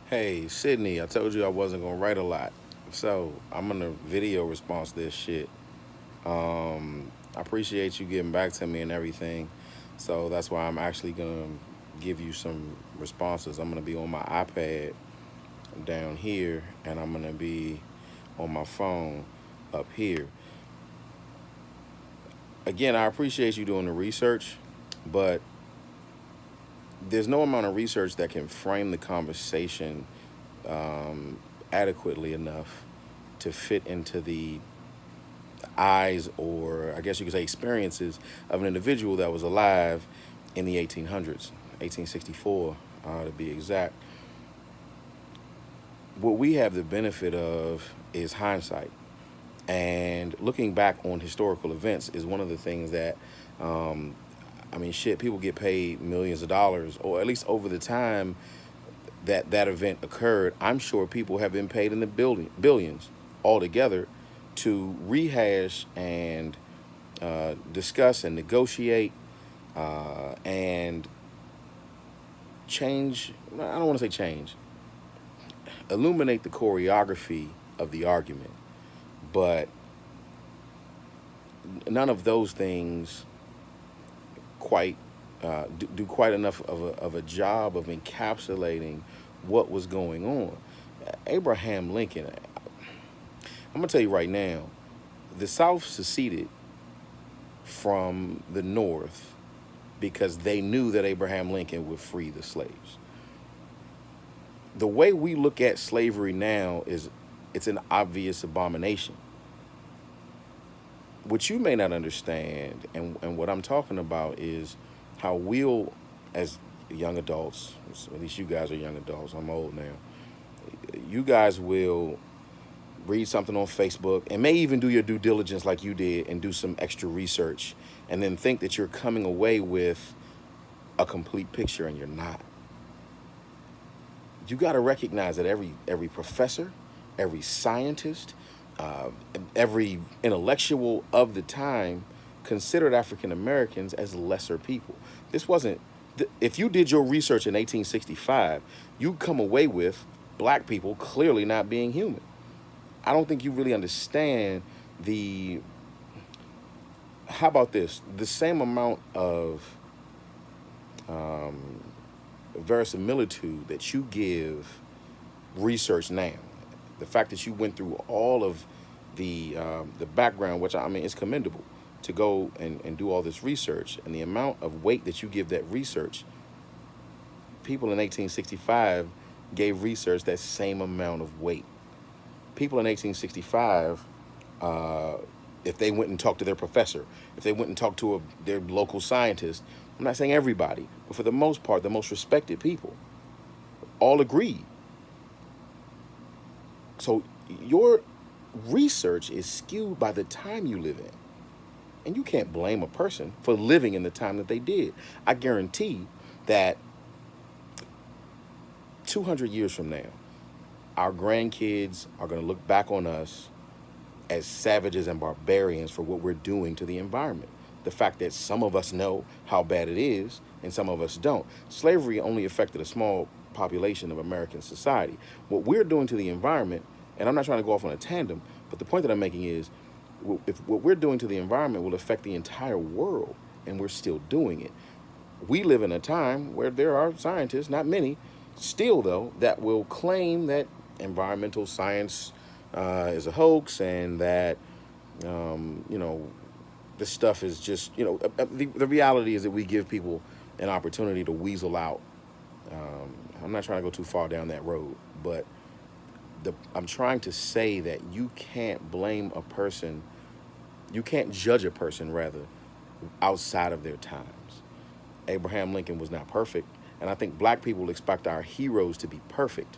Hey, Sydney, I told you I wasn't gonna write a lot. So I'm gonna video response this shit. I appreciate you getting back to me and everything. So that's why I'm actually gonna give you some responses. I'm gonna be on my iPad down here and I'm gonna be on my phone up here. Again, I appreciate you doing the research, but there's no amount of research that can frame the conversation adequately enough to fit into the eyes, or I guess you could say experiences, of an individual that was alive in the 1800s, 1864 to be exact. What we have the benefit of is hindsight. And looking back on historical events is one of the things that, um, I mean, shit, people get paid millions of dollars, or at least over the time that that event occurred. I'm sure people have been paid in the billions altogether to rehash and discuss and negotiate and change. I don't want to say change, illuminate the choreography of the argument. But none of those things quite do quite enough of a job of encapsulating what was going on. Abraham Lincoln, I'm gonna tell you right now, the South seceded from the North because they knew that Abraham Lincoln would free the slaves. The way we look at slavery now is it's an obvious abomination. What you may not understand, and what I'm talking about is how we'll, as young adults, at least you guys are young adults, I'm old now, you guys will read something on Facebook and may even do your due diligence like you did and do some extra research and then think that you're coming away with a complete picture, and you're not. You got to recognize that every professor, every scientist, uh, every intellectual of the time considered African Americans as lesser people. This wasn't. If you did your research in 1865, you come away with black people clearly not being human. I don't think you really understand the. How about this? The same amount of verisimilitude that you give research now, the fact that you went through all of the background, which I mean is commendable, to go and do all this research, and the amount of weight that you give that research, people in 1865 gave research that same amount of weight. People in 1865, uh, if they went and talked to their professor, if they went and talked to their local scientist, I'm not saying everybody, but for the most part, the most respected people all agreed. So your research is skewed by the time you live in. And you can't blame a person for living in the time that they did. I guarantee that 200 years from now, our grandkids are going to look back on us as savages and barbarians for what we're doing to the environment. The fact that some of us know how bad it is and some of us don't. Slavery only affected a small population of American society. What we're doing to the environment, and I'm not trying to go off on a tandem, but the point that I'm making is if what we're doing to the environment will affect the entire world and we're still doing it. We live in a time where there are scientists, not many, still though, that will claim that environmental science is a hoax, and that you know this stuff is just the reality is that we give people an opportunity to weasel out. I'm not trying to go too far down that road, but I'm trying to say that you can't blame a person, you can't judge a person rather outside of their times. Abraham Lincoln was not perfect, and I think black people expect our heroes to be perfect.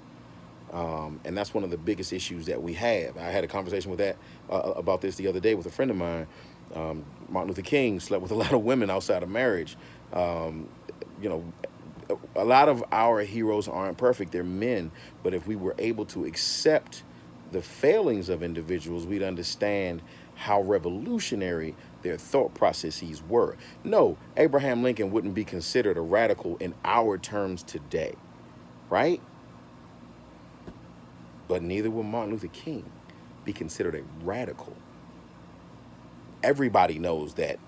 And that's one of the biggest issues that we have. I had a conversation with that about this the other day with a friend of mine. Martin Luther King slept with a lot of women outside of marriage. Um, you know, a lot of our heroes aren't perfect; they're men. But if we were able to accept the failings of individuals, we'd understand how revolutionary their thought processes were. No, Abraham Lincoln wouldn't be considered a radical in our terms today, right? But neither will Martin Luther King be considered a radical. Everybody knows that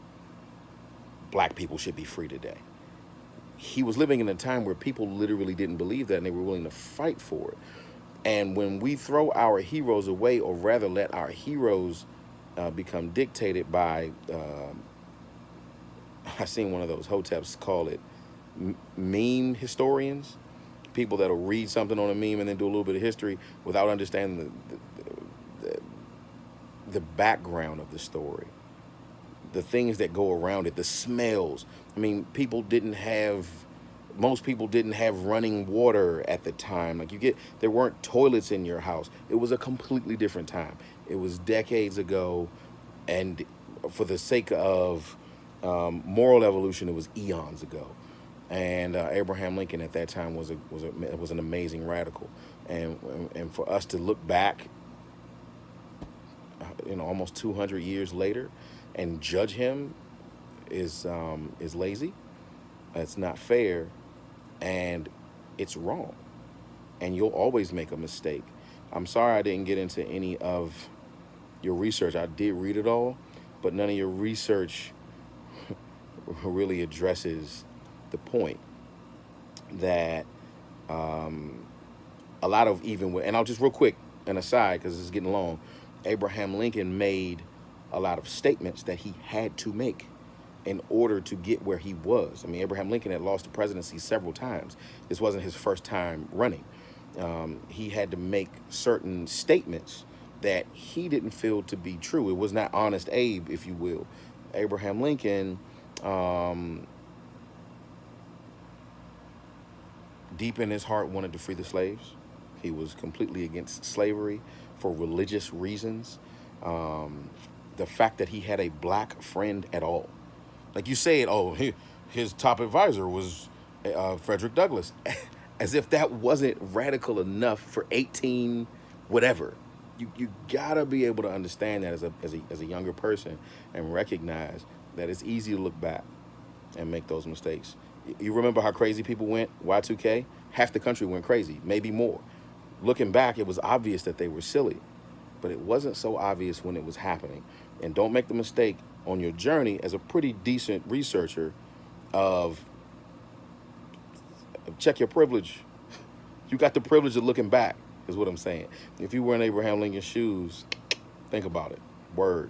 black people should be free today. He was living in a time where people literally didn't believe that and they were willing to fight for it. And when we throw our heroes away, or rather let our heroes become dictated by, I seen one of those hoteps call it meme historians, people that'll read something on a meme and then do a little bit of history without understanding the background of the story, the things that go around it, the smells. I mean, most people didn't have running water at the time. There weren't toilets in your house. It was a completely different time. It was decades ago, and for the sake of moral evolution, it was eons ago. And Abraham Lincoln at that time was an amazing radical, and for us to look back, almost 200 years later, and judge him is lazy. It's not fair, and it's wrong. And you'll always make a mistake. I'm sorry I didn't get into any of your research. I did read it all, but none of your research really addresses the point that a lot of and I'll just real quick, an aside, because it's getting long, Abraham Lincoln made a lot of statements that he had to make in order to get where he was. I mean, Abraham Lincoln had lost the presidency several times. This wasn't his first time running. He had to make certain statements that he didn't feel to be true. It was not Honest Abe, if you will. Abraham Lincoln, deep in his heart, wanted to free the slaves. He was completely against slavery for religious reasons. The fact that he had a black friend at all. Like you said, his top advisor was Frederick Douglass. As if that wasn't radical enough for 18 whatever. You gotta be able to understand that as a younger person and recognize that it's easy to look back and make those mistakes. You remember how crazy people went, Y2K? Half the country went crazy, maybe more. Looking back, it was obvious that they were silly, but it wasn't so obvious when it was happening. And don't make the mistake on your journey as a pretty decent researcher of check your privilege. You got the privilege of looking back, is what I'm saying. If you were in Abraham Lincoln's shoes, think about it. Word.